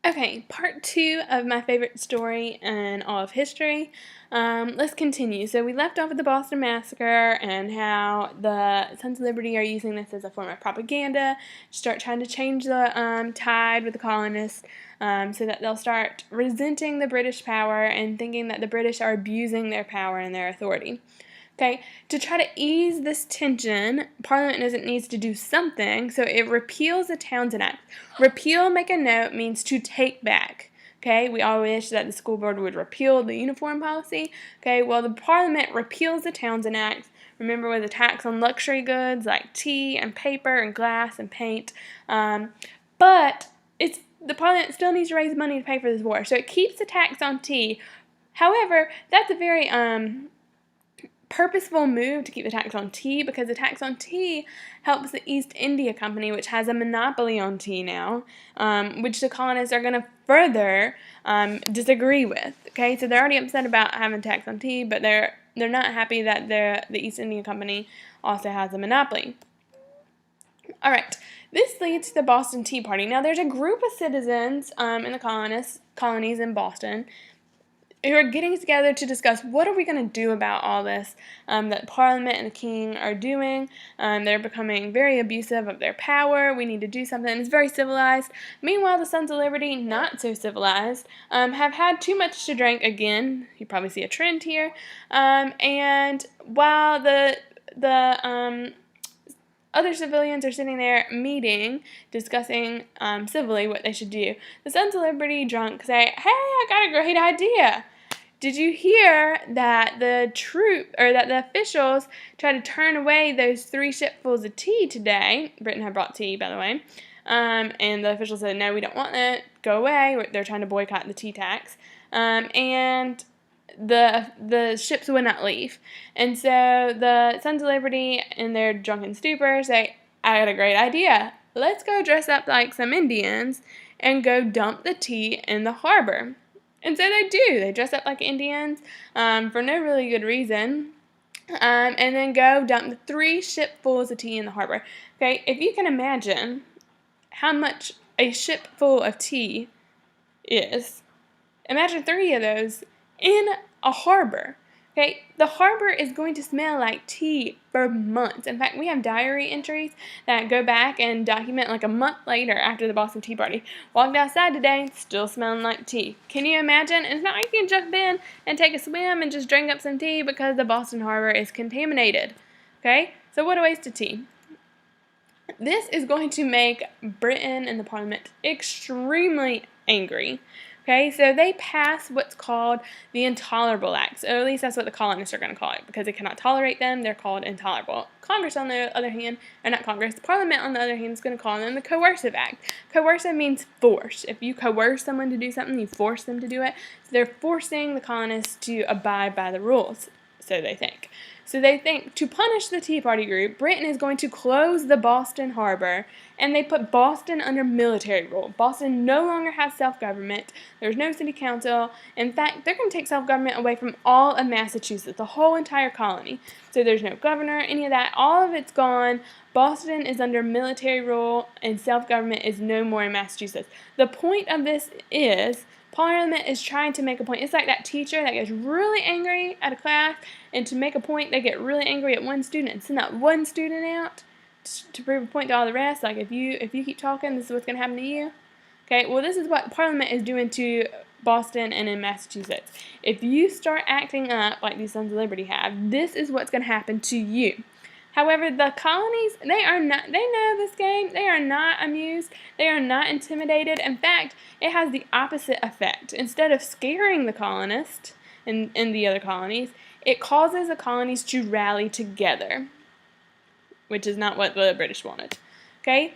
Okay, part 2 of my favorite story in all of history. Let's continue. So we left off with the Boston Massacre and how the Sons of Liberty are using this as a form of propaganda to start trying to change the tide with the colonists so that they'll start resenting the British power and thinking that the British are abusing their power and their authority. Okay, to try to ease this tension, Parliament knows it needs to do something, so it repeals the Townshend Act. Repeal, make a note, means to take back. Okay, we all wish that the school board would repeal the uniform policy. Okay, well, the Parliament repeals the Townshend Act. Remember, with a tax on luxury goods like tea and paper and glass and paint. But the Parliament still needs to raise money to pay for this war, so it keeps the tax on tea. However, that's a very purposeful move to keep the tax on tea, because the tax on tea helps the East India Company, which has a monopoly on tea now, which the colonists are going to further disagree with. Okay, so they're already upset about having tax on tea, but they're not happy that the East India Company also has a monopoly. All right, this leads to the Boston Tea Party. Now, there's a group of citizens in the colonies in Boston who are getting together to discuss what are we going to do about all this that Parliament and the King are doing. They're becoming very abusive of their power. We need to do something. It's very civilized. Meanwhile, the Sons of Liberty, not so civilized, have had too much to drink again. You probably see a trend here. And while the other civilians are sitting there meeting, discussing civilly what they should do, the Sons of Liberty drunk say, "Hey, I got a great idea. Did you hear that the officials tried to turn away those 3 shipfuls of tea today?" Britain had brought tea, by the way. And the officials said, "No, we don't want it. Go away." They're trying to boycott the tea tax. And the ships would not leave. And so the Sons of Liberty, in their drunken stupor, say, "I got a great idea. Let's go dress up like some Indians and go dump the tea in the harbor." And so they do. They dress up like Indians for no really good reason. And then go dump the 3 shipfuls of tea in the harbor. Okay, if you can imagine how much a ship full of tea is, imagine 3 of those in a harbor. Okay, the harbor is going to smell like tea for months. In fact, we have diary entries that go back and document like a month later after the Boston Tea Party. Walked outside today, still smelling like tea. Can you imagine? It's not like you can jump in and take a swim and just drink up some tea because the Boston harbor is contaminated. Okay, so what a waste of tea. This is going to make Britain and the Parliament extremely angry. Okay, so they pass what's called the Intolerable Act, or at least that's what the colonists are going to call it, because they cannot tolerate them. They're called intolerable. Congress, on the other hand, or not Congress, Parliament, on the other hand, is going to call them the Coercive Act. Coercive means force. If you coerce someone to do something, you force them to do it. So they're forcing the colonists to abide by the rules, so they think. So they think, to punish the Tea Party group, Britain is going to close the Boston harbor, and they put Boston under military rule. Boston no longer has self-government. There's no city council. In fact, they're going to take self-government away from all of Massachusetts, the whole entire colony. So there's no governor, any of that. All of it's gone. Boston is under military rule, and self-government is no more in Massachusetts. The point of this is Parliament is trying to make a point. It's like that teacher that gets really angry at a class, and to make a point, they get really angry at one student and send that one student out to prove a point to all the rest. Like, if you keep talking, this is what's going to happen to you. Okay, well, this is what Parliament is doing to Boston and in Massachusetts. If you start acting up like these Sons of Liberty have, this is what's going to happen to you. However, the colonies, they know this game. They are not amused. They are not intimidated. In fact, it has the opposite effect. Instead of scaring the colonists in the other colonies, it causes the colonies to rally together, which is not what the British wanted. Okay?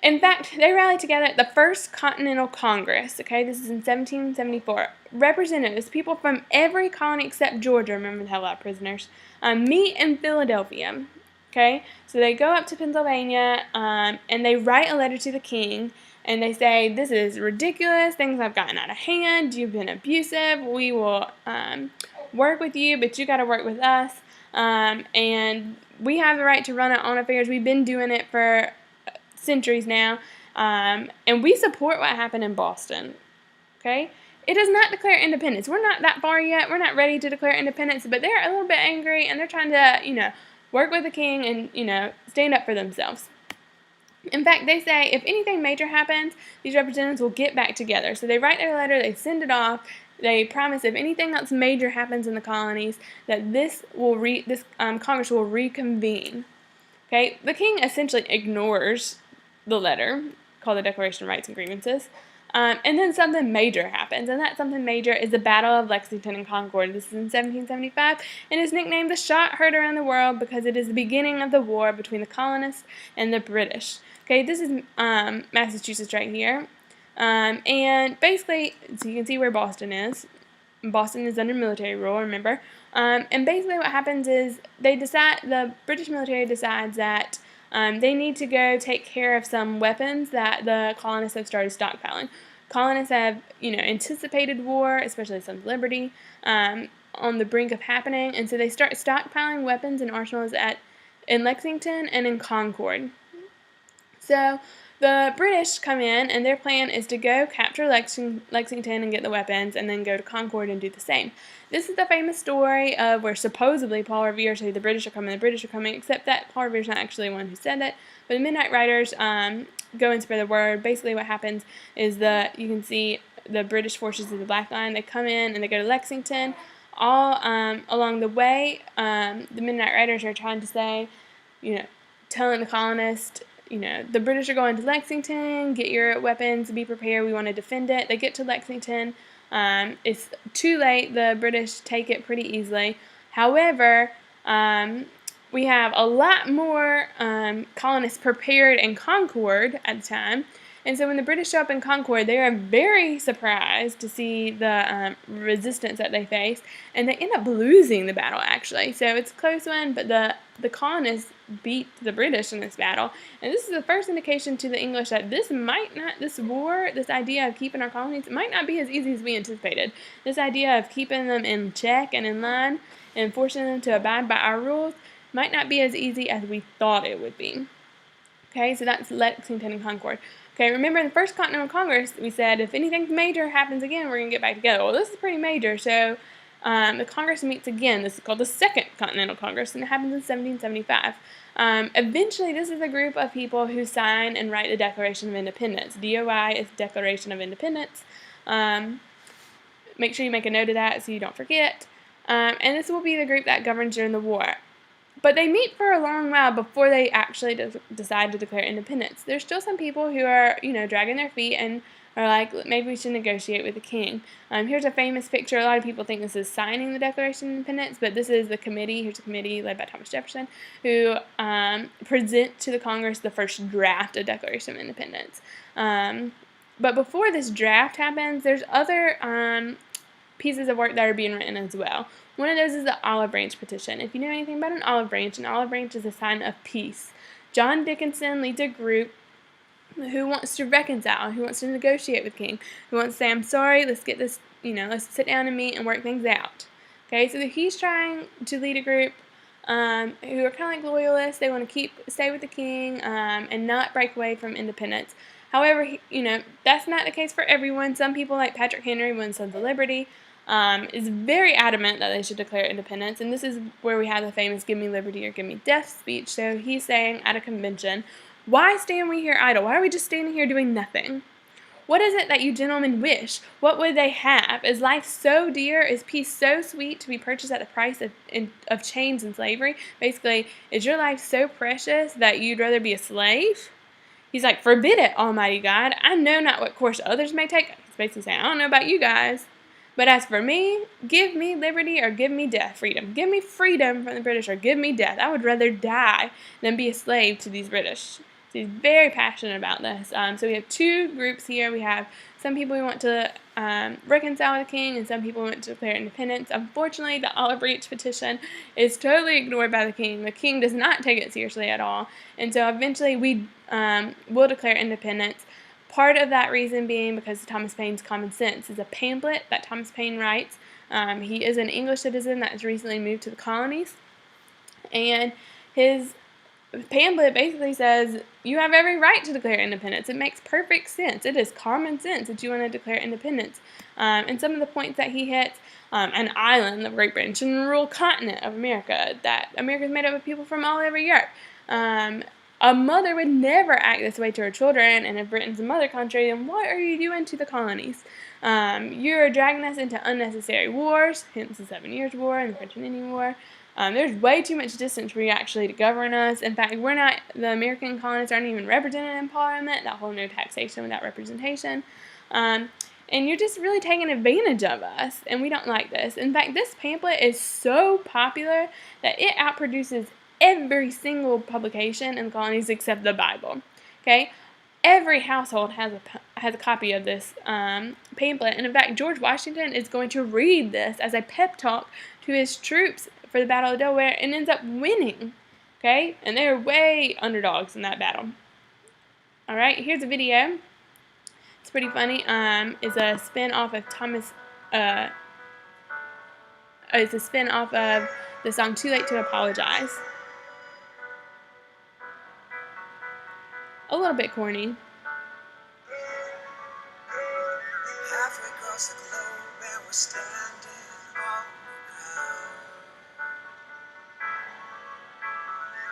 In fact, they rallied together at the First Continental Congress. Okay, this is in 1774. Representatives, people from every colony except Georgia, remember they had a lot of prisoners, meet in Philadelphia. Okay, so they go up to Pennsylvania and they write a letter to the king, and they say, "This is ridiculous. Things have gotten out of hand. You've been abusive. We will work with you, but you got to work with us. And we have the right to run our own affairs. We've been doing it for centuries now. And we support what happened in Boston. Okay? It does not declare independence. We're not that far yet. We're not ready to declare independence, but they're a little bit angry, and they're trying to, work with the king and, stand up for themselves. In fact, they say if anything major happens, these representatives will get back together. So they write their letter, they send it off, they promise if anything else major happens in the colonies, that this Congress will reconvene. Okay, the king essentially ignores the letter, called the Declaration of Rights and Grievances, and then something major happens, and that something major is the Battle of Lexington and Concord. This is in 1775, and is nicknamed the shot heard around the world because it is the beginning of the war between the colonists and the British. Okay, this is Massachusetts right here, and basically, so you can see where Boston is. Boston is under military rule, remember, and basically what happens is the British military decides that they need to go take care of some weapons that the colonists have started stockpiling. Colonists have, anticipated war, especially Sons of Liberty, on the brink of happening, and so they start stockpiling weapons and arsenals in Lexington and in Concord. So the British come in, and their plan is to go capture Lexington and get the weapons, and then go to Concord and do the same. This is the famous story of where supposedly Paul Revere said the British are coming, except that Paul Revere's not actually the one who said that. But the Midnight Riders go and spread the word. Basically what happens is you can see the British forces of the Black Line, they come in and they go to Lexington. All along the way, the Midnight Riders are trying to say, telling the colonists, the British are going to Lexington, get your weapons, be prepared, we want to defend it. They get to Lexington. It's too late. The British take it pretty easily. However, we have a lot more colonists prepared in Concord at the time. And so when the British show up in Concord, they are very surprised to see the resistance that they face, and they end up losing the battle, actually. So it's a close one, but the colonists beat the British in this battle. And this is the first indication to the English that this idea of keeping our colonies, might not be as easy as we anticipated. This idea of keeping them in check and in line and forcing them to abide by our rules might not be as easy as we thought it would be. Okay, so that's Lexington and Concord. Okay, remember in the first Continental Congress, we said if anything major happens again, we're going to get back together. Well, this is pretty major, so the Congress meets again. This is called the Second Continental Congress, and it happens in 1775. Eventually, this is a group of people who sign and write the Declaration of Independence. DOI is Declaration of Independence. Make sure you make a note of that so you don't forget. And this will be the group that governs during the war. But they meet for a long while before they actually decide to declare independence. There's still some people who are, dragging their feet and are like, maybe we should negotiate with the king. Here's a famous picture. A lot of people think this is signing the Declaration of Independence, but this is the committee. Here's a committee led by Thomas Jefferson who present to the Congress the first draft of Declaration of Independence. But before this draft happens, there's other pieces of work that are being written as well. One of those is the olive branch petition. If you know anything about an olive branch is a sign of peace. John Dickinson leads a group who wants to reconcile, who wants to negotiate with King, who wants to say, I'm sorry, let's get this, let's sit down and meet and work things out. Okay, so he's trying to lead a group who are kind of like loyalists. They want to stay with the king and not break away from independence. However, that's not the case for everyone. Some people, like Patrick Henry, one Sons of Liberty, is very adamant that they should declare independence, and this is where we have the famous "Give me liberty or give me death" speech. So he's saying at a convention, why stand we here idle? Why are we just standing here doing nothing? What is it that you gentlemen wish? What would they have? Is life so dear? Is peace so sweet to be purchased at the price of chains and slavery? Basically, is your life so precious that you'd rather be a slave? He's like, forbid it, Almighty God. I know not what course others may take. He's basically saying, I don't know about you guys. But as for me, give me liberty or give me death, freedom. Give me freedom from the British or give me death. I would rather die than be a slave to these British. So he's very passionate about this. So we have two groups here. We have some people who want to reconcile with the king and some people who want to declare independence. Unfortunately, the olive branch petition is totally ignored by the king. The king does not take it seriously at all. And so eventually we will declare independence. Part of that reason being because of Thomas Paine's Common Sense is a pamphlet that Thomas Paine writes. He is an English citizen that has recently moved to the colonies. And his pamphlet basically says you have every right to declare independence. It makes perfect sense. It is common sense that you want to declare independence. And some of the points that he hits, an island of Great Britain, a rural continent of America, that America is made up of people from all over Europe. A mother would never act this way to her children, and if Britain's a mother country, then what are you doing to the colonies? You're dragging us into unnecessary wars, hence the 7 Years' War and the French and Indian War. There's way too much distance for you actually to govern us. In fact, the American colonists aren't even represented in Parliament, that whole no taxation without representation. And you're just really taking advantage of us, and we don't like this. In fact, this pamphlet is so popular that it outproduces every single publication in the colonies except the Bible. Okay? Every household has a copy of this pamphlet, and in fact, George Washington is going to read this as a pep talk to his troops for the Battle of Delaware, and ends up winning. Okay, and they're way underdogs in that battle. All right, here's a video. It's pretty funny. It's a spin-off of it's a spin-off of the song "Too Late to Apologize." A little bit corny. Halfway across the globe and we're standing on the ground.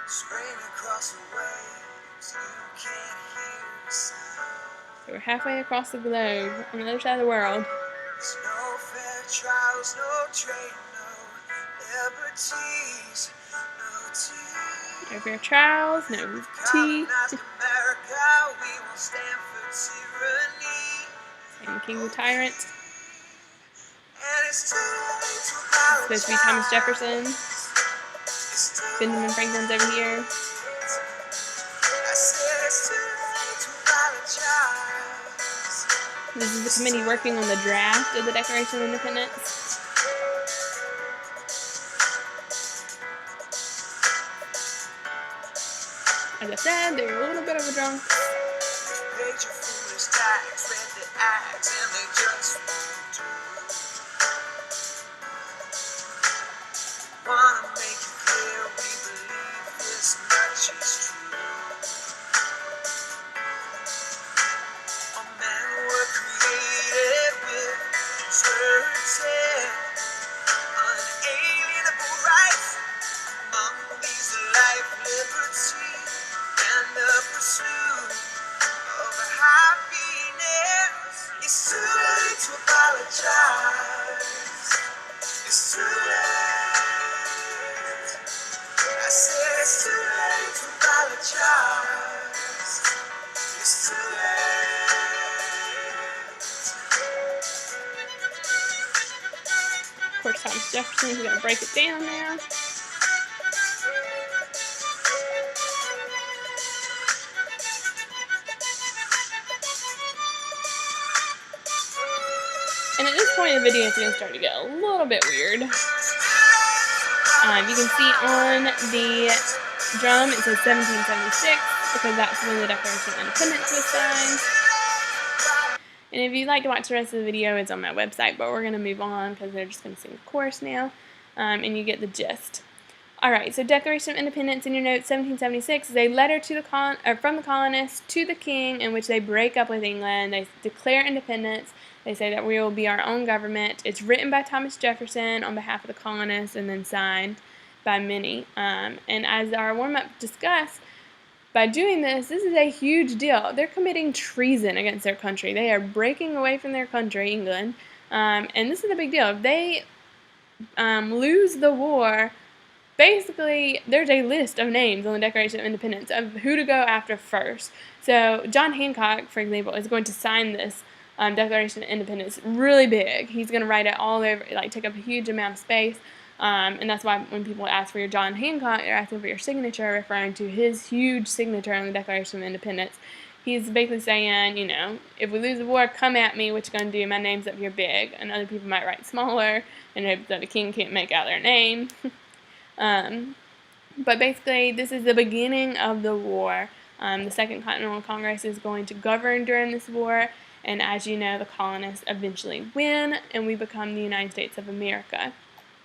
Spraying across the waves, you can't hear a sound. So we're halfway across the globe, on the other side of the world. There's no fair trials, no trade, no liberties, no tea. No fair trials, no tea. America, we won't stand for tyranny. And the king the tyrant. And it's too late to apologize. Supposed to be Thomas Jefferson. Benjamin Franklin's over here. I said it's too late to apologize. This is the committee working on the draft of the Declaration of Independence. As I said, they're a little bit of a drunk. Page of foolish tax, read the acts, and they just won't do. Wanna make it clear we believe this much is true. All men were created with certain unalienable rights. Among these, life, liberty, and the pursuit of happiness. It's too late to apologize. It's too late. I said it's too late to apologize. It's too late. Of course, Thomas Jefferson's going to break it down now. And at this point in the video, it's going to start to get a little bit weird. You can see on the drum, it says 1776, because that's when the Declaration of Independence was signed. And if you'd like to watch the rest of the video, it's on my website, but we're going to move on because they're just going to sing the chorus now, and you get the gist. Alright, so Declaration of Independence in your notes, 1776, is a letter to from the colonists to the king in which they break up with England. They declare independence. They say that we will be our own government. It's written by Thomas Jefferson on behalf of the colonists and then signed by many. And as our warm-up discussed, by doing this, this is a huge deal. They're committing treason against their country. They are breaking away from their country, England, and this is a big deal. If they lose the war, basically, there's a list of names on the Declaration of Independence of who to go after first. So John Hancock, for example, is going to sign this Declaration of Independence really big. He's going to write it all over, like take up a huge amount of space. And that's why when people ask for your John Hancock, they're asking for your signature, referring to his huge signature on the Declaration of Independence. He's basically saying, you know, if we lose the war, come at me, what you going to do? My name's up here big. And other people might write smaller and hope that the king can't make out their name. But basically, this is the beginning of the war. The Second Continental Congress is going to govern during this war. And as you know, the colonists eventually win, and we become the United States of America.